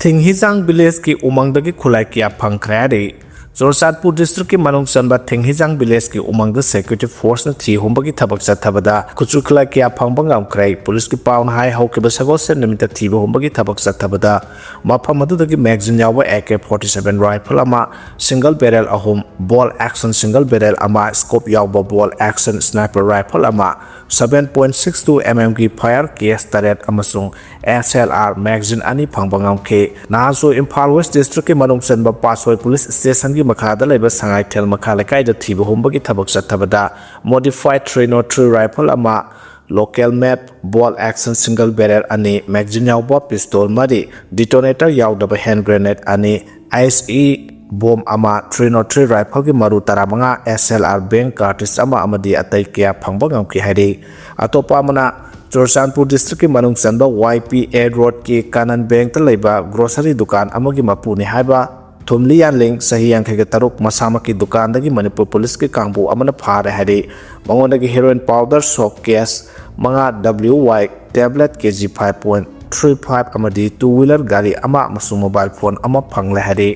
Thinghizang village ki umangdagi khulai kia phangkhre Chorchatpur district ki manung chanba Thinghizang village ki umangda security force na thi humbagi thabak chathabada kuchu khulai kia phangbang amkhrai police ki pawn hai haukiba sagol sen nimita thiba humbagi thabak chathabada mafam adudagi magazine yawa AK-47 rifle ama single barrel ahum ball action single barrel ama scope yawa ball action sniper rifle ama 7.62 mm ki fire case taret amasung SLR magazine ani phangbang amkhe naso Imphal West district ki manung chanba Pasoi police station ki makhada laiba sangai thel makhala kai da thiba humbagi thabak chathabada modified 303 rifle ama local made ball action single barrel ani magazine yawa pistol mari detonator yawa hand grenade ani ISE bomb ama 303 rifle ki maru taramanga SLR bank cartridge ama amadi atai kya phangbang ki hairi atopa mana Chorchatpur district ki manung chanba YPA road ki Kanan bank ta laiba grocery dukan amagi mapuni haiba Thumli Yanling sahi yankhai taruk masama ki dukan dagi Manipur police ki kangbu amana phare hari mangonagi heroin powder soap case manga WY tablet kg 5.35 amadi two wheeler gari ama masung mobile phone ama phangle hari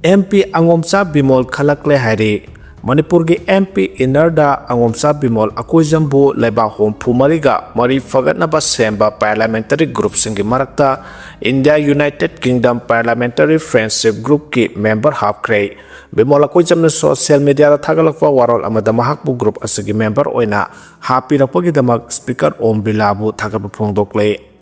MP Angomcha Bimol khalakle hari Manipur ki MP Inarda Angomcha Bimol akoijambu laiba hom phumariga mari fagatna ba semba parliamentary group singi marakta India United Kingdom Parliamentary Friendship Group ki member hapkhre Bimol akoijamna social media da thagalakwa warol amada mahakbu group asigi member oina hapirakpagi damak speaker Om Bilabu thagaba phongdokle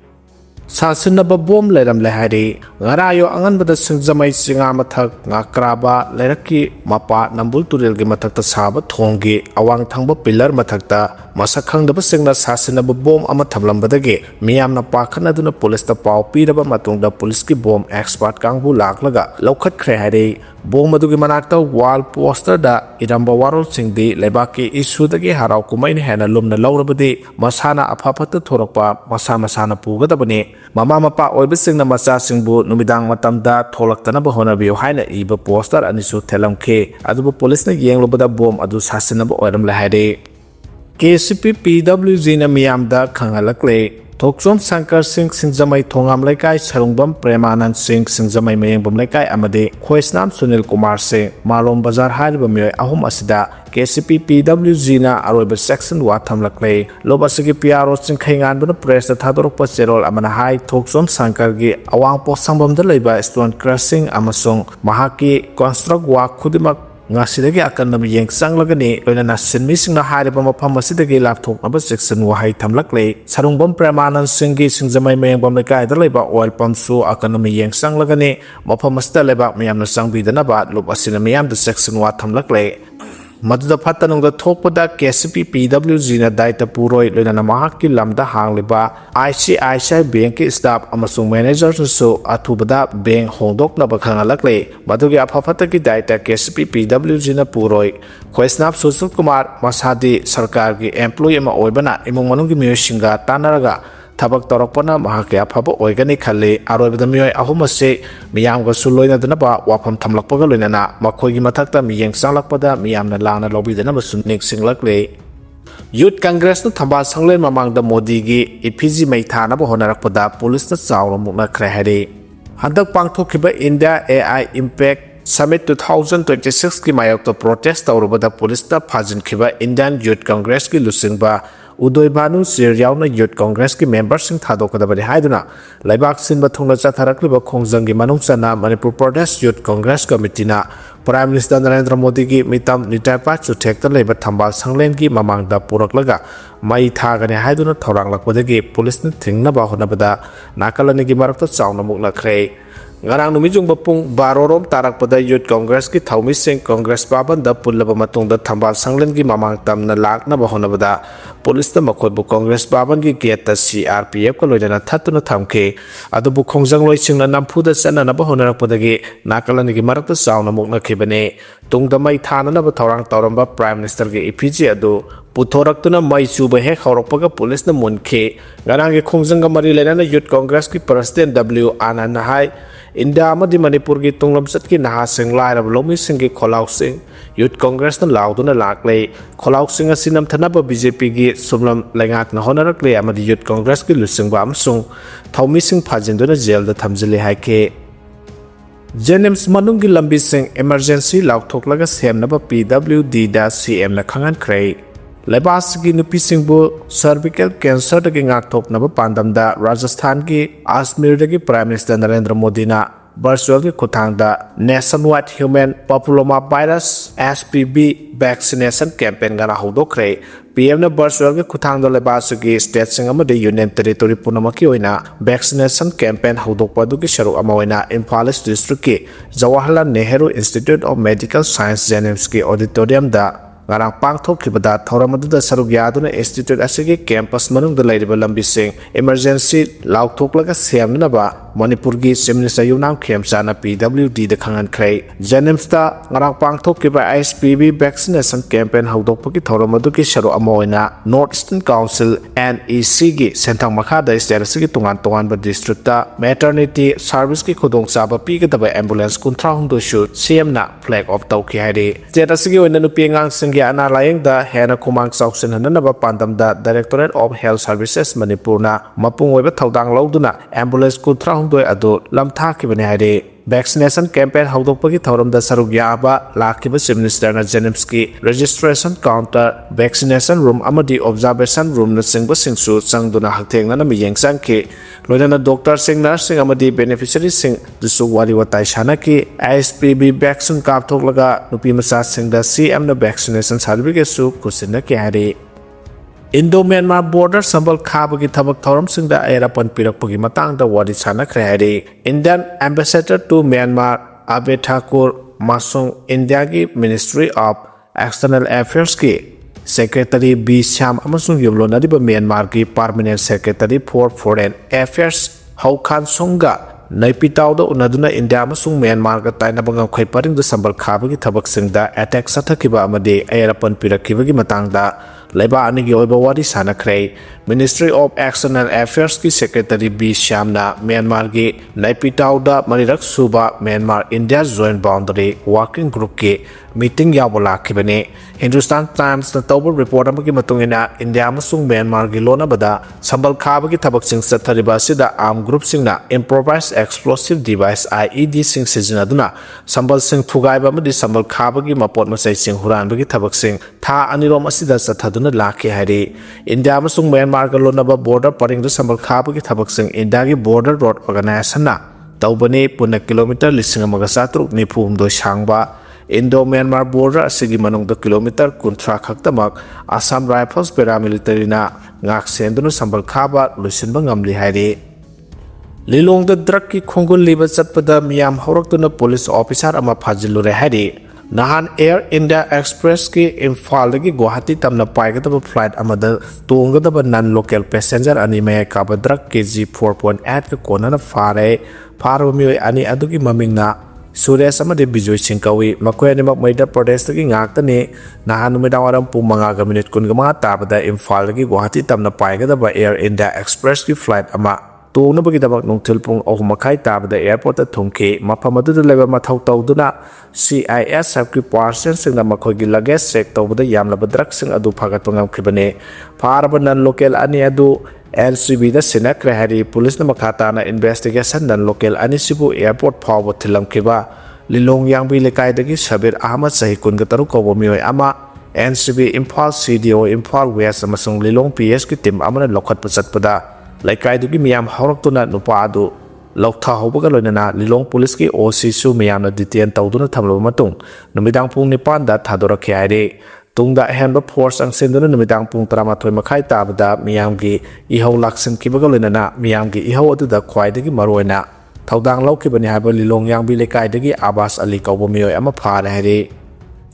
Sasinaba bom leram lehari ngarayo angan bada singjamai singa mathak ngakraba leraki mapa nambul turil gi mathak ta saba thonggi awang thangba pillar mathak ta masakhang daba singna sasinaba bom ama thamlambadagi miyamna pakhana duna police ta paw piraba matungda police ki bom expert kangbu laklaga lokhat khre hari bom adugi manakta wall poster da iramba warol singdi lebaki issue dagi harau kumain hena lumna lawrabadi masana aphapata thorakpa masana pugadabani mama mapa oibisingna macha singbu numidang matamda tholaktana bahona biyo haina iba poster anisu thelamkhe adubu police na yenglobada bom adu sasinaba oiram lahari KCPWG na miyamda khangalakle Thoksom Shankar Singh Singjamai Thongam Laikai Sarungbam Premanand Singh Singjamai Mayengbam Laikai amade Khoisnam Sunil Kumar Singh Malom Bazar hariba miyoi ahum asida KCPWG na aroiba section wa thamlakle lobasigi PRO Chingkhai nganbuna press ta thadorokpa cherol amana hai Thoksom Shankar gi awang po sangbam da leiba stone crushing amasung mahaki construct wa khudimak ngasidagi akanam yeng sanglagani loina sinmi singna hariba mafam asidagi lapthoknaba section wa hai thamlakle sarungbam Premanand Singh gi singjamai mayengbam laikai da leiba oil pump su akanam yeng sanglagani mafam asida leiba miyamna sangbidanaba lob asina miyamda section wa thamlakle Maduda Patanung Thokpada KCPWG na Daita Puroi Lena Mahaki Lamda Hangliba ICICI Bank staff amasung manager so Atubada Bank Hongdok na Bakhangalakle Madugi Apapata ki Daita KCPWG na Puroi Khoisnap Susul Kumar Masadi Sarkar ki employee ma oibana imong manungi miyoshinga tanaraga Tabak Torokpana Mahaki Apapa Oigani Kali Arobada Miyoi Ahumase Miyamga Suloina Danaba Wapam Tamlakpaga Lunana Makogi Matakta Miyang Sanglakpada Miyamna Lana Lobby the Namasun Singlakle Youth Congress no Tamba Sanglen Mamang the Modigi EPG Maitana Bohonarakpada Police the Saura Muna Krehari Handak Pangtokiba India AI Impact Summit 2026 ki mayok to protest Aurubada Police the Pajin Kiba Indian Youth Congress ki Lusingba Udoy Banu Sir Yauna Youth Congress ki members sing thadokadabani haiduna laibak sinba thongna chatharakliba khongjanggi manungsana Manipur Pradesh Youth Congress Committee na Prime Minister Narendra Modi ki mitam nitaipa chuthekta leiba thambal sanglen ki mamangda puraklaga mai thagani haiduna thoranglakpadagi police na thingnaba honabada nakalani ki marakta chauna mukna khrei Ngarang numijung bapung barorom tarakpada Youth Congress ki Thaumi Singh Congress Baban da pullaba matungda thambal sanglen ki mamang tamna lakna bahonabada police ta makhoibu Congress Baban ki gate ta CRPF ko loidana thatuna thamke adubu khongjang loi singna nampuda chana na bahonarakpadagi nakalani ki marakta chauna mukna khibane tungda mai thana na ba thorang tawramba Prime Minister ki EPG adu Puthoraktuna mai chuba he khawrokpaga police na munkhe ngarang ki khongjang ga mari lena Youth Congress ki President W Anand hai India amadi Manipur ki tunglam sat ki naha sing lai rab lomi sing ki kholauk sing Youth Congress na lauduna laklay kholauk sing asinam thanaba BJP ki sumlam lengak na honarak le amadi Youth Congress ki lusing ba amsung thawmi sing phajinduna jail da thamjili haike Jenims manungi lambi sing emergency laothok laga semnaba PWD da CM na khangan khrei Lebas ki nupi singbu cervical cancer dagi ngakthok naba pandam da Rajasthan ki Asmir dagi Prime Minister Narendra Modi na virtual ki kuthang da nationwide human papillomavirus SPB vaccination campaign gana hodokre PM na virtual ki kuthang da lebas ki state sing amade union territory punamaki oina vaccination campaign hodokpa du ki sharu ama oina Imphal district ki Jawaharlal Nehru Institute of Medical Science Jenims ki auditorium da Ngarang pangthok kibada thoramadu saruk yaduna institute asigi campus manung da lairiba lambi sing emergency laothok laga semna ba Manipur gi Semnisa Yunam Khemchana PWD da khangan khrei Jenims da ngarang pangthok kiba SPB vaccination campaign hodokpa ki thoramadu ki sharu amoina North Eastern Council NEC gi senthang makha da state gi tungan tungan ba district da maternity service ki khudong chaba pi ga da ambulance kunthra hung do shu CM na flag off tawki hairi state asigi oina nupi ngang sing ana layeng da hena kumang sauksin hananaba pandam da Directorate of Health Services Manipur na mapung oiba thaudang lauduna ambulance kunthra hungdoi adu lamtha kibani hairi vaccination campaign hodokpagi thoram da saruk yaba lakhiba Chief Minister na Jenims ki registration counter vaccination room amadi observation room na singba singsu changduna hakthengna na miyeng sangki loina doctor sing nurse sing amadi beneficiary sing dusu wari watai shana ki SPB vaccine kapthok laga nupi macha sing da CM na vaccination certificate su kusinna ki hari Indo-Myanmar border sambal khabagi thabak thoram sing da erapan pirakpagi matang da wari chana khre hari Indian ambassador to Myanmar Abe Thakur masung India ki Ministry of External Affairs ki Secretary B Sham amasung yumlonadiba Myanmar ki Permanent Secretary for Foreign Affairs Haukhan Songa Naipitaw da unaduna India amasung Myanmar ka tainabang khoi paring da sambal khabagi thabak sing da attack sathakiba amade erapan pirakibagi matang da Leba anigi oiba wari sana khrei Ministry of External Affairs ki Secretary B Shamna Myanmar ki Naipitaw da Marirak Suba Myanmar India Joint Boundary Working Group ki meeting yabola khibani Hindustan Times na tawbur report amagi matungina India amasung Myanmar ki lona bada sambal khabagi thabak sing sathariba sida armed group sing na improvised explosive device IED sing sizinaduna sambal sing thugaiba amadi sambal khabagi mapot masai sing huranbagi thabak sing tha anirom asida sathaduna lakhi hari India amasung Myanmar ka lonaba border paring du sambal khabagi thabak sing India ki border road organization na tawbani puna kilometer lising amaga satruk ni phumdo sangba Indo-Myanmar border asigi manung da kilometer kunthra khaktamak Assam Rifles paramilitary na ngak sendunu sambal khaba lusinba ngamli hari Lilong da drug ki khongul liba chatpada miyam horaktuna police officer ama phajilure hari Nahan Air India Express ki Imphal dagi Guwahati tamna paigadaba flight amada tongadaba non-local passenger ani maya kaba drug kg 4.8 ka konana faro mioi ani adugi mamingna Suresh amade Bijoy Singh kawi makoy animak Madhya Pradesh dagi ngaktani nahan numidang waram pung mga minute kun mga tabada Imphal dagi Guwahati tamna paigadaba Air India Express ki flight ama Tong na bagidabak nung tilpong makai tabada airport at thungki mapamadu leba mathaw tawduna CISF ki parcel sing na makoy gi luggage check tawbada yamla badrak sing adu phagat pangam khibane paraba nan local ani adu LCB da sinak rehari police na makata na investigation nan local ani sibu airport phaw thilam khiba Lilong Yangbi lekai dagi Sabir Ahmad sahi kun ga taru ko mioi ama NCB Imphal CDO Imphal West amasung Lilong PS ki team amana lokhat pasatpada Laikai dugi miyam horaktuna nupa adu lautha hobaga loinana Lilong police ki OC su miyamna detain tawduna thamlaba matung numidang pung 9 da thadorakhi haire tungda henba force ang senduna numidang pung 13 makhai tabada miyamgi ihau laksin kibaga loinana miyamgi ihau adu da khwaidagi maroina thaudang laukibani haba Lilong Yangbi lekai dagi Abbas Ali kawba miyoi ama phare haire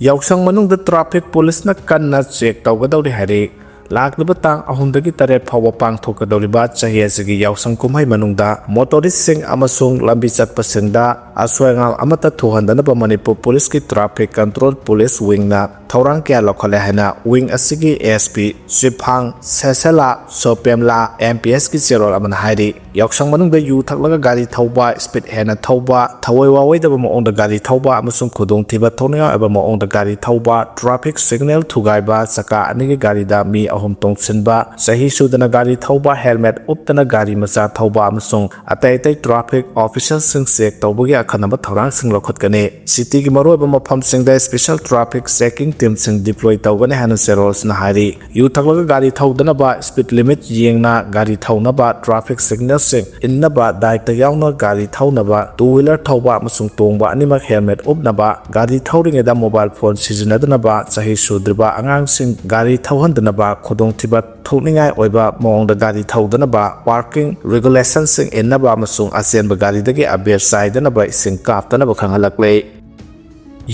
yausang manung da traffic police na kanna check tawgadawri haire ꯂꯥꯛꯂꯤꯕ ꯇꯥꯡ 3-8 ꯐꯥꯎꯕ ꯄꯥꯡꯊꯣꯛꯀꯗꯧꯔꯤꯕ ꯆꯍꯤ ꯑꯁꯤꯒꯤ ꯌꯥꯎꯁꯪ ꯀꯨꯝꯍꯩ ꯃꯅꯨꯡꯗ ꯃꯣꯇꯣꯔꯤꯁꯁꯤꯡ ꯑꯃꯁꯨꯡ ꯂꯝꯕꯤ ꯆꯠꯄꯁꯤꯡꯗ ꯑꯁꯣꯏ-ꯑꯉꯥꯝ ꯑꯃꯠꯇ ꯊꯣꯛꯍꯟꯗꯅꯕ ꯃꯅꯤꯄꯨꯔ ꯄꯨꯂꯤꯁꯀꯤ ꯇ꯭ꯔꯥꯐꯤꯛ ꯀꯟꯇ꯭ꯔꯣꯜ ꯄꯨꯂꯤꯁ ꯋꯤꯡꯅ ꯊꯧꯔꯥꯡ ꯀꯌꯥ ꯂꯧꯈꯠꯂꯦ ꯍꯥꯏꯅ ꯋꯤꯡ ꯑꯁꯤꯒꯤ ASP ꯆꯤꯞꯍꯥꯡ ꯁꯦꯁꯦꯂꯥ ꯁꯣꯄꯦꯝꯂꯥ MPSꯀꯤ ꯆꯦꯔꯣꯜ ꯑꯃꯅ ꯍꯥꯏꯔꯤ ꯌꯥꯎꯁꯪ ꯃꯅꯨꯡꯗ ꯌꯨ ꯊꯛꯂꯒ ꯒꯥꯔꯤ ꯊꯧꯕ ꯁ꯭ꯄꯤꯗ ꯍꯦꯟꯅ ꯊꯧꯕ ꯊꯑꯣꯏ ꯋꯥꯑꯣꯏꯗꯕ ꯃꯑꯣꯡꯗ ꯒꯥꯔꯤ ꯊꯧꯕ ꯑꯃꯁꯨꯡ ꯈꯨꯗꯣꯡꯊꯤꯕ ꯊꯣꯛꯅꯤꯡꯉꯥꯏ ꯑꯣꯏꯕ ꯃꯑꯣꯡꯗ ꯒꯥꯔꯤ ꯊꯧꯕ ꯇ꯭ꯔꯥꯐꯤꯛ ꯁꯤꯒꯅꯦꯜ ꯊꯨꯒꯥꯏꯕ ꯆꯀꯥ ꯑꯅꯤꯒꯤ ꯒꯥꯔꯤꯗ ꯃꯤ 3 ꯇꯣꯡꯁꯤꯟꯕ ꯆꯍꯤ ꯁꯨꯗꯅ ꯒꯥꯔꯤ ꯊꯧꯕ ꯍꯦꯜꯃꯦꯠ ꯎꯞꯇꯅ ꯒꯥꯔꯤ ꯃꯆꯥ ꯊꯧꯕ ꯑꯃꯁꯨꯡ ꯑꯇꯩ ꯇ꯭ꯔꯥꯐꯤꯛ ꯑꯣꯐꯤꯁꯔꯁꯤꯡ ꯆꯦꯛ ꯇꯧꯕꯒꯤ ꯑꯈꯟꯅꯕ ꯊꯧꯔꯥꯡꯁꯤꯡ ꯂꯧꯈꯠꯀꯅꯤ ꯁꯤꯇꯤꯒꯤ ꯃꯔꯨꯑꯣꯏꯕ ꯃꯐꯝꯁꯤꯡꯗ ꯁ꯭ꯄꯦꯁꯦꯜ ꯇ꯭ꯔꯥꯐꯤꯛ ꯆꯦꯀꯤꯡ ꯇꯤꯝꯁꯤꯡ ꯗꯤꯄ꯭ꯂꯣꯏ ꯇꯧꯒꯅꯤ ꯍꯥꯏꯅ ꯆꯦꯔꯣꯜꯁꯅ ꯍꯥꯏꯔꯤ ꯌꯨ ꯊꯛꯂꯒ ꯒꯥꯔꯤ ꯊꯧꯗꯅꯕ ꯁ꯭ꯄꯤꯗ ꯂꯤꯃꯤꯠ ꯌꯦꯡꯅ ꯒꯥꯔꯤ ꯊꯧꯅꯕ ꯇ꯭ꯔꯥꯐꯤꯛ ꯁꯤꯒꯅꯦꯜꯁꯤꯡ ꯏꯟꯅꯕ ꯗꯥꯏꯇ ꯌꯥꯎꯅ ꯒꯥꯔꯤ ꯊꯧꯅꯕ ꯇꯨ ꯋꯤꯂꯔ ꯊꯧꯕ ꯑꯃꯁꯨꯡ ꯇꯣꯡꯕ ꯑꯅꯤꯃꯛ ꯍꯦꯜꯃꯦꯠ ꯎꯞꯅꯕ ꯒꯥꯔꯤ ꯊꯧꯔꯤꯉꯩꯗ ꯃꯣꯕꯥꯏꯜ ꯐꯣꯟ ꯁꯤꯖꯤꯟꯅꯗꯅꯕ ꯆꯍꯤ ꯁꯨꯗ꯭ꯔꯤꯕ ꯑꯉꯥꯡꯁꯤꯡ ꯒꯥꯔꯤ ꯊꯧꯍꯟꯗꯅꯕ ꯈꯨꯗꯣꯡꯊꯤꯕ ꯊꯣꯛꯅꯤꯡꯉꯥꯏ ꯑꯣꯏꯕ ꯃꯑꯣꯡꯗ ꯒꯥꯔꯤ ꯊꯧꯗꯅꯕ ꯄꯥꯔꯀꯤꯡ ꯔꯤꯒꯨꯂꯦꯁꯟꯁꯤꯡ ꯏꯟꯅꯕ ꯑꯃꯁꯨꯡ ꯑꯆꯦꯟꯕ ꯒꯥꯔꯤꯗꯒꯤ ꯑꯕꯦꯔ ꯆꯥꯏꯗꯅꯕ ꯏꯁꯤꯡ ꯀꯥꯞꯇꯅꯕ ꯈꯪꯍꯜꯂꯛꯂꯦ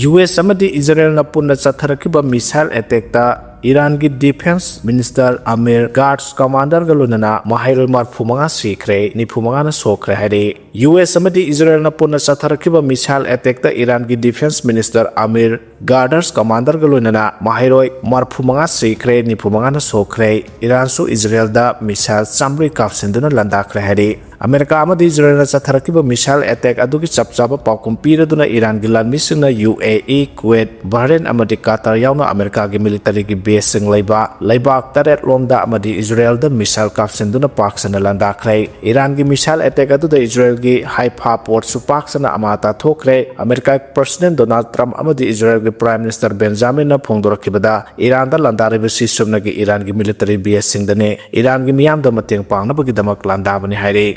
US ꯑꯃꯗꯤ ꯏꯖꯔꯦꯜꯅ ꯄꯨꯟꯅ ꯆꯠꯊꯔꯛꯈꯤꯕ ꯃꯤꯁꯥꯏꯜ ꯑꯦꯇꯦꯛꯇ ꯏꯔꯥꯟꯒꯤ ꯗꯤꯐꯦꯟꯁ ꯃꯤꯅꯤꯁꯇꯔ ꯑꯃꯤꯔ ꯒꯥꯔꯗꯁ ꯀꯃꯥꯟꯗꯔꯒ ꯂꯣꯏꯅꯅ ꯃꯍꯩꯔꯣꯏ 45 ꯁꯤꯈ꯭ꯔꯦ 95ꯅ ꯁꯣꯛꯈ꯭ꯔꯦ ꯍꯥꯏꯔꯤ US ꯑꯃꯗꯤ ꯏꯖꯔꯦꯜꯅ ꯄꯨꯟꯅ ꯆꯠꯊꯔꯛꯈꯤꯕ ꯃꯤꯁꯥꯏꯜ ꯑꯦꯇꯦꯛꯇ ꯏꯔꯥꯟꯒꯤ ꯗꯤꯐꯦꯟꯁ ꯃꯤꯅꯤꯁꯇꯔ ꯑꯃꯤꯔ ꯒꯥꯔꯗꯁ ꯀꯃꯥꯟꯗꯔꯒ ꯂꯣꯏꯅꯅ ꯃꯍꯩꯔꯣꯏ 45 ꯁꯤꯈ꯭ꯔꯦ 95ꯅ ꯁꯣꯛꯈ꯭ꯔꯦ ꯏꯔꯥꯟꯁꯨ ꯏꯖꯔꯦꯜꯗ ꯃꯤꯁꯥꯏꯜ 100 ꯀꯥꯞꯁꯤꯟꯗꯨꯅ ꯂꯥꯟꯗꯥꯈ꯭ꯔꯦ ꯍꯥꯏꯔꯤ ꯑꯃꯦꯔꯤꯀꯥ ꯑꯃꯗꯤ ꯏꯖꯔꯦꯜꯅ ꯆꯠꯊꯔꯛꯈꯤꯕ ꯃꯤꯁꯥꯏꯜ ꯑꯦꯇꯦꯛ ꯑꯗꯨꯒꯤ ꯆꯞ ꯆꯥꯕ ꯄꯥꯎꯈꯨꯝ ꯄꯤꯔꯗꯨꯅ ꯏꯔꯥꯟꯒꯤ ꯂꯥꯟꯃꯤꯁꯤꯡꯅ UAE ꯀꯨꯋꯦꯠ ꯕꯍꯔꯦꯟ ꯑꯃꯗꯤ ꯀꯇꯥꯔ ꯌꯥꯎꯅ ꯑꯃꯦꯔꯤꯀꯥꯒꯤ ꯃꯤꯂꯤꯇꯔꯤꯒꯤ ꯕꯦꯁꯁꯤꯡ ꯂꯩꯕ ꯂꯩꯕꯥꯛ 8 ꯂꯣꯝꯗ ꯑꯃꯗꯤ ꯏꯖꯔꯦꯜꯗ ꯃꯤꯁꯥꯏꯜ ꯀꯥꯞꯁꯤꯟꯗꯨꯅ ꯄꯥꯛꯁꯟꯅ ꯂꯥꯟꯗꯥꯈ꯭ꯔꯦ ꯏꯔꯥꯟꯒꯤ ꯃꯤꯁꯥꯏꯜ ꯑꯦꯇꯦꯛ ꯑꯗꯨꯗ ꯏꯖꯔꯦꯜꯒꯤ ꯍꯥꯏꯐꯥ ꯄꯣꯔꯠꯁꯨ ꯄꯥꯛꯁꯟꯅ ꯑꯃꯥꯡ ꯊꯣꯛꯈ꯭ꯔꯦ ꯑꯃꯦꯔꯤꯀꯥꯒꯤ ꯄ꯭ꯔꯁꯤꯗꯦꯟꯠ ꯗꯣꯅꯥꯜꯗ ꯇ꯭ꯔꯝꯞ ꯑꯃꯗꯤ ꯏꯖꯔꯦꯜꯒꯤ ꯄ꯭ꯔꯥꯏꯝ ꯃꯤꯅꯤꯁꯇꯔ ꯕꯦꯟꯖꯥꯃꯤꯟꯅ ꯐꯣꯡꯗꯣꯔꯛꯈꯤꯕꯗ ꯏꯔꯥꯟꯗ ꯂꯥꯟꯗꯥꯔꯤꯕꯁꯤ ꯁꯨꯞꯅꯒꯤ ꯏꯔꯥꯟꯒꯤ ꯃꯤꯂꯤꯇꯔꯤ ꯕꯦꯁꯁꯤꯡꯗꯅꯤ ꯏꯔꯥꯟꯒꯤ ꯃꯤꯌꯥꯝꯗ ꯃꯇꯦꯡ ꯄꯥꯡꯅꯕꯒꯤꯗꯃꯛ ꯂꯥꯟꯗꯥꯕꯅꯤ ꯍꯥꯏꯔꯤ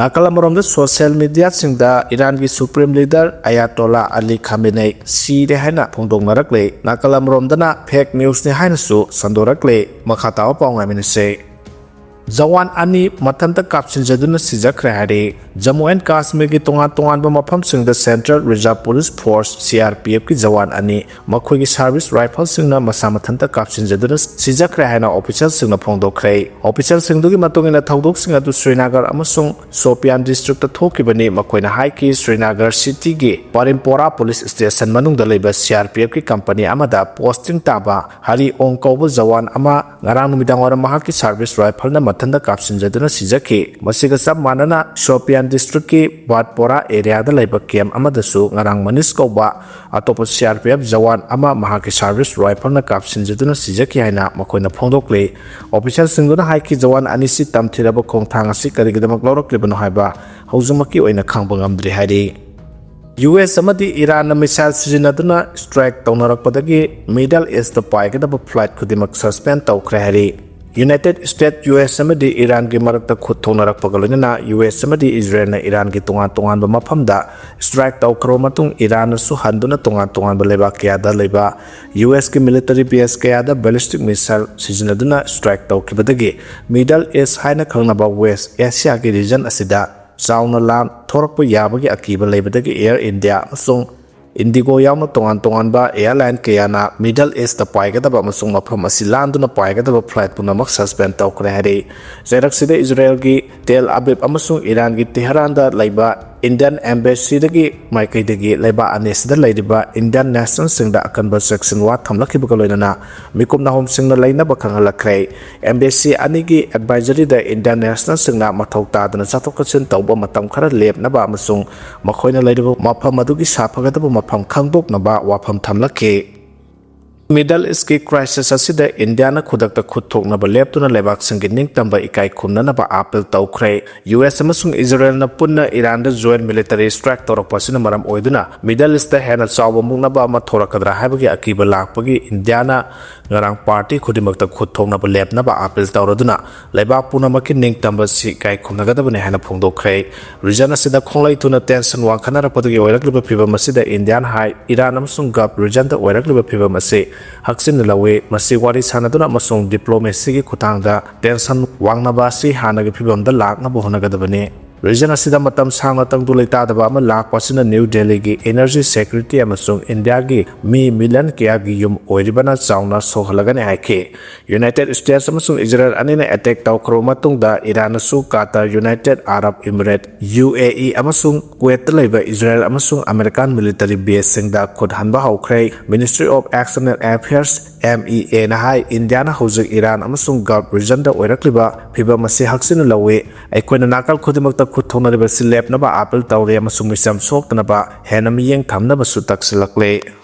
ꯅꯥꯀꯜ ꯑꯃꯔꯣꯝꯗ ꯁꯣꯁꯤꯌꯦꯜ ꯃꯤꯗꯤꯌꯥꯁꯤꯡꯗ ꯏꯔꯥꯟꯒꯤ ꯁꯨꯄ꯭ꯔꯤꯝ ꯂꯤꯗꯔ ꯑꯌꯥꯇꯣꯂꯥ ꯑꯂꯤ ꯈꯥꯃꯦꯅꯦꯏ ꯁꯤꯔꯦ ꯍꯥꯏꯅ ꯐꯣꯡꯗꯣꯛꯅꯔꯛꯂꯦ ꯅꯥꯀꯜ ꯑꯃꯔꯣꯝꯗꯅ ꯐꯦꯛ ꯅ꯭ꯌꯨꯁꯅꯤ ꯍꯥꯏꯅꯁꯨ ꯁꯟꯗꯣꯔꯛꯂꯦ ꯃꯈꯥ ꯇꯥꯕ ꯄꯥꯎ ꯉꯥꯏꯃꯤꯟꯅꯁꯦ ꯖꯋꯥꯟ 2 ꯃꯊꯟꯇ ꯀꯥꯞꯁꯤꯟꯖꯗꯨꯅ ꯁꯤꯖꯈ꯭ꯔꯦ ꯍꯥꯏꯔꯤ ꯖꯝꯃꯨ ꯑꯦꯟड ꯀꯥꯁꯃꯤꯔꯒꯤ ꯇꯣꯉꯥꯟꯕ ꯃꯐꯝꯁꯤꯡꯗ central reserve police force CRPFꯀꯤ Jawan 2 ꯃꯈꯣꯏꯒꯤ ꯁꯥꯔꯚꯤꯁ ꯔꯥꯏꯐꯜꯁꯤꯡꯅ ꯃꯁꯥ ꯃꯊꯟꯇ ꯀꯥꯞꯁꯤꯟꯖꯗꯨꯅ ꯁꯤꯖꯈ꯭ꯔꯦ ꯍꯥꯏꯅ ꯑꯣꯐꯤꯁꯤꯌꯦꯜꯁꯤꯡꯅ ꯐꯣꯡꯗꯣꯛꯈ꯭ꯔꯦ ꯑꯣꯐꯤꯁꯤꯌꯦꯜꯁꯤꯡꯗꯨꯒꯤ ꯃꯇꯨꯡꯏꯟꯅ ꯊꯧꯗꯣꯛꯁꯤꯡ ꯑꯗꯨ ꯁ꯭ꯔꯤꯅꯒꯔ ꯑꯃꯁꯨꯡ ꯁꯣꯄꯤꯌꯥꯟ ꯗꯤꯁꯇ꯭ꯔꯤꯛꯇ ꯊꯣꯛꯈꯤꯕꯅꯤ ꯃꯈꯣꯏꯅ ꯍꯥꯏꯈꯤ ꯁ꯭ꯔꯤꯅꯒꯔ ꯁꯤꯇꯤꯒꯤ ꯄꯥꯔꯤꯝꯄꯣꯔꯥ ꯄꯨꯂꯤꯁ ꯁ꯭ꯇꯦꯁꯟ ꯃꯅꯨꯡꯗ ꯂꯩꯕ CRPFꯀꯤ ꯀꯝꯄꯅꯤ ꯑꯃꯗ ꯄꯣꯁꯇꯤꯡ ꯇꯥꯕ ꯍꯔꯤ ꯑꯣꯡ ꯀꯧꯕ ꯖꯋꯥꯟ ꯑꯃ ꯉꯔꯥꯡ ꯅꯨꯃꯤꯗꯥꯡꯋꯥꯏꯔꯝ ꯃꯍꯥꯛꯀꯤ ꯁꯥꯔꯚꯤꯁ ꯔꯥꯏꯐꯜꯅ ꯃꯊꯟꯇ ꯀꯥꯞꯁꯤꯟꯖꯗꯨꯅ ꯁꯤꯖꯈꯤ ꯃꯁꯤꯒ ꯆꯞ ꯃꯥꯟꯅꯅ ꯁꯣꯄꯤꯌꯥꯟ ꯗꯤꯁꯇ꯭ꯔꯤꯛꯀꯤ ꯕꯥꯠꯄꯣꯔꯥ ꯑꯦꯔꯤꯌꯥꯗ ꯂꯩꯕ ꯀꯦꯝꯞ ꯑꯃꯗꯁꯨ ꯉꯔꯥꯡ ꯃꯅꯤꯁ ꯀꯧꯕ ꯑꯇꯣꯞꯄ CRPF ꯖꯋꯥꯟ ꯑꯃ ꯃꯍꯥꯛꯀꯤ ꯁꯥꯔꯚꯤꯁ ꯔꯥꯏꯐꯜꯅ ꯀꯥꯞꯁꯤꯟꯖꯗꯨꯅ ꯁꯤꯖꯈꯤ ꯍꯥꯏꯅ ꯃꯈꯣꯏꯅ ꯐꯣꯡꯗꯣꯛꯂꯤ ꯑꯣꯐꯤꯁꯤꯌꯦꯜꯁꯤꯡꯗꯨꯅ ꯍꯥꯏꯈꯤ ꯖꯋꯥꯟ 2ꯁꯤ ꯇꯝꯊꯤꯔꯕ ꯈꯣꯡꯊꯥꯡ ꯑꯁꯤ ꯀꯔꯤꯒꯤꯗꯃꯛ ꯂꯧꯔꯛꯂꯤꯕꯅꯣ ꯍꯥꯏꯕ ꯍꯧꯖꯤꯛꯃꯛꯀꯤ ꯑꯣꯏꯅ ꯈꯪꯕ ꯉꯝꯗ꯭ꯔꯤ ꯍꯥꯏꯔꯤ US ꯑꯃꯗꯤ ꯏꯔꯥꯟꯅ ꯃꯤꯁꯥꯏꯜ ꯁꯤꯖꯤꯟꯅꯗꯨꯅ ꯁ꯭ꯇ꯭ꯔꯥꯏꯛ ꯇꯧꯅꯔꯛꯄꯗꯒꯤ ꯃꯤꯗꯜ ꯏꯁꯇ ꯄꯥꯏꯒꯗꯕ ꯐ꯭ꯂꯥꯏꯠ ꯈꯨꯗꯤꯡꯃꯛ ꯁꯁꯄꯦꯟ ꯇꯧꯈ꯭ꯔꯦ ꯍꯥꯏꯔꯤ ꯌꯨꯅꯥꯏꯇꯦꯗ ꯁ꯭ꯇꯦꯠ US ꯑꯃꯗꯤ ꯏꯔꯥꯟꯒꯤ ꯃꯔꯛꯇ ꯈꯨꯠ ꯊꯣꯛꯅꯔꯛꯄꯒ ꯂꯣꯏꯅꯅ US ꯑꯃꯗꯤ ꯏꯖꯔꯦꯜꯅ ꯏꯔꯥꯟꯒꯤ ꯇꯣꯉꯥꯟꯕ ꯃꯐꯝꯗ ꯁ꯭ꯇ꯭ꯔꯥꯏꯛ ꯇꯧꯈ꯭ꯔꯕ ꯃꯇꯨꯡ ꯏꯔꯥꯟꯅꯁꯨ ꯍꯟꯗꯨꯅ ꯇꯣꯉꯥꯟꯕ ꯂꯩꯕꯥꯛ ꯀꯌꯥꯗ ꯂꯩꯕ USꯀꯤ ꯃꯤꯂꯤꯇꯔꯤ ꯕꯦꯁ ꯀꯌꯥꯗ ꯕꯦꯂꯤꯁꯇꯤꯛ ꯃꯤꯁꯥꯏꯜ ꯁꯤꯖꯤꯟꯅꯗꯨꯅ ꯁ꯭ꯇ꯭ꯔꯥꯏꯛ ꯇꯧꯈꯤꯕꯗꯒꯤ ꯃꯤꯗꯜ ꯏꯁ ꯍꯥꯏꯅ ꯈꯪꯅꯕ ꯋꯦꯁ ꯑꯦꯁꯤꯌꯥꯒꯤ ꯔꯤꯖꯟ ꯑꯁꯤꯗ ꯆꯥꯎꯅ ꯂꯥꯟ ꯊꯣꯔꯛꯄ ꯌꯥꯕꯒꯤ ꯑꯀꯤꯕ ꯂꯩꯕꯗꯒꯤ ꯑꯦꯌꯔ ꯏꯟꯗꯤꯌꯥ ꯑꯃꯁꯨꯡ ꯏꯟꯗꯤꯒꯣ ꯌꯥꯎꯅ ꯇꯣꯉꯥꯟꯕ ꯑꯦꯌꯔꯂꯥꯏꯟ ꯀꯌꯥꯅ ꯃꯤꯗꯜ ꯏꯁꯇ ꯄꯥꯏꯒꯗꯕ ꯑꯃꯁꯨꯡ ꯃꯐꯝ ꯑꯁꯤ ꯂꯥꯟꯗꯨꯅ ꯄꯥꯏꯒꯗꯕ ꯐ꯭ꯂꯥꯏꯠ ꯄꯨꯝꯅꯃꯛ ꯁꯁꯄꯦꯟ ꯇꯧꯈ꯭ꯔꯦ ꯍꯥꯏꯔꯤ ꯆꯩꯔꯛꯁꯤꯗ ꯏꯖꯔꯦꯜꯒꯤ ꯇꯦꯜ ꯑꯕꯤꯕ ꯑꯃꯁꯨꯡ ꯏꯔꯥꯟꯒꯤ ꯇꯦꯍꯔꯥꯟꯗ ꯂꯩꯕ ꯏꯟꯗꯤꯌꯟ ꯑꯦꯝꯕꯦꯁꯤꯗꯒꯤ ꯃꯥꯏꯀꯩꯗꯒꯤ ꯂꯩꯕꯥꯛ ꯑꯅꯤꯁꯤꯗ ꯂꯩꯔꯤꯕ ꯏꯟꯗꯤꯌꯟ ꯅꯦꯁꯅꯦꯜꯁꯤꯡꯗ ꯑꯀꯟꯕ ꯆꯦꯛꯁꯤꯟꯋꯥ ꯊꯝꯂꯛꯈꯤꯕꯒ ꯂꯣꯏꯅꯅ ꯃꯤꯀꯨꯞ ꯅꯥꯍꯨꯝꯁꯤꯡꯅ ꯂꯩꯅꯕ ꯈꯪꯍꯜꯂꯛꯈ꯭ꯔꯦ ꯑꯦꯝꯕꯦꯁꯤ ꯑꯅꯤꯒꯤ ꯑꯦꯗꯚꯥꯏꯖꯔꯤꯗ ꯏꯟꯗꯤꯌꯟ ꯅꯦꯁꯅꯦꯜꯁꯤꯡꯅ ꯃꯊꯧ ꯇꯥꯗꯅ ꯆꯠꯊꯣꯛ ꯆꯠꯁꯤꯟ ꯇꯧꯕ ꯃꯇꯝ ꯈꯔ ꯂꯦꯞꯅꯕ ꯑꯃꯁꯨꯡ ꯃꯈꯣꯏꯅ ꯂꯩꯔꯤꯕ ꯃꯐꯝ ꯑꯗꯨꯒꯤ ꯁꯥꯐꯒꯗꯕ ꯃꯐꯝ ꯈꯪꯗꯣꯛꯅꯕ ꯋꯥꯐꯝ ꯊꯝꯂꯛꯈꯤ ꯃꯤꯗꯜ ꯏꯁꯀꯤ ꯀ꯭ꯔꯥꯏꯁꯤꯁ ꯑꯁꯤꯗ ꯏꯟꯗꯤꯌꯥꯅ ꯈꯨꯗꯛꯇ ꯈꯨꯠ ꯊꯣꯛꯅꯕ ꯂꯦꯞꯇꯨꯅ ꯂꯩꯕꯥꯛꯁꯤꯡꯒꯤ ꯅꯤꯡꯇꯝꯕ ꯏꯀꯥꯏ ꯈꯨꯝꯅꯅꯕ ꯑꯥꯄꯤꯜ ꯇꯧꯈ꯭ꯔꯦ US ꯑꯃꯁꯨꯡ ꯏꯖꯔꯦꯜꯅ ꯄꯨꯟꯅ ꯏꯔꯥꯟꯗ ꯖꯣꯏꯟꯠ ꯃꯤꯂꯤꯇꯔꯤ ꯁ꯭ꯇ꯭ꯔꯥꯏꯛ ꯇꯧꯔꯛꯄ ꯑꯁꯤꯅ ꯃꯔꯝ ꯑꯣꯏꯗꯨꯅ ꯃꯤꯗꯜ ꯏꯁꯇ ꯍꯦꯟꯅ ꯆꯥꯎꯕ ꯃꯨꯛꯅꯕ ꯑꯃ ꯊꯣꯔꯛꯀꯗ꯭ꯔꯥ ꯍꯥꯏꯕꯒꯤ ꯑꯀꯤꯕ ꯂꯥꯛꯄꯒꯤ ꯏꯟꯗꯤꯌꯥꯅ ꯉꯔꯥꯡ ꯄꯥꯔꯇꯤ ꯈꯨꯗꯤꯡꯃꯛꯇ ꯈꯨꯠ ꯊꯣꯛꯅꯕ ꯂꯦꯞꯅꯕ ꯑꯥꯄꯤꯜ ꯇꯧꯔꯗꯨꯅ ꯂꯩꯕꯥꯛ ꯄꯨꯝꯅꯃꯛꯀꯤ ꯅꯤꯡꯇꯝꯕꯁꯤ ꯏꯀꯥꯏ ꯈꯨꯝꯅꯒꯗꯕꯅꯤ ꯍꯥꯏꯅ ꯐꯣꯡꯗꯣꯛꯈ꯭ꯔꯦ ꯔꯤꯖꯟ ꯑꯁꯤꯗ ꯈꯣꯡꯂꯩ ꯊꯨꯅ ꯇꯦꯟꯁꯟ ꯋꯥꯡꯈꯠꯅꯔꯛꯄꯗꯒꯤ ꯑꯣꯏꯔꯛꯂꯤꯕ ꯐꯤꯚꯝ ꯑꯁꯤꯗ ꯏꯟꯗꯤꯌꯥꯅ ꯍꯥꯏ ꯏꯔꯥꯟ ꯑꯃꯁꯨꯡ ꯒꯜꯐ ꯔꯤꯖꯟꯗ ꯑꯣꯏꯔꯛꯂꯤꯕ ꯐꯤꯚꯝ ꯑꯁꯤ ꯍꯛꯆꯤꯟꯅ ꯂꯧꯏ ꯃꯁꯤ ꯋꯥꯔꯤ ꯁꯥꯅꯗꯨꯅ ꯑꯃꯁꯨꯡ ꯗꯤꯄ꯭ꯂꯣꯃꯦꯁꯤꯒꯤ ꯈꯨꯠꯊꯥꯡꯗ ꯇꯦꯟꯁꯟ ꯋꯥꯡꯅꯕ ꯑꯁꯤ ꯍꯥꯟꯅꯒꯤ ꯐꯤꯚꯝꯗ ꯂꯥꯛꯅꯕ ꯍꯣꯠꯅꯒꯗꯕꯅꯤ Region asida matam sangna tangdu leitadaba ama lakpasina New Delhi gi energy security amasung India gi mi million kya gi yum oiribana chauna sohlagane haike. United States amasung Israel anina attack tawkhro matungda Iran su Qatar, United Arab Emirates, UAE amasung Kuwait leiba Israel amasung American military base singda khudhanba haukhre. Ministry of External Affairs MEA na hai India na hojik Iran amasung Gulf region da oirakliba phiba masi haksinu lawe aikoina nakal khudimakta khutthonariba silep naba apel tawre amasung misam soktanaba henam yeng thamnaba su taksilakle.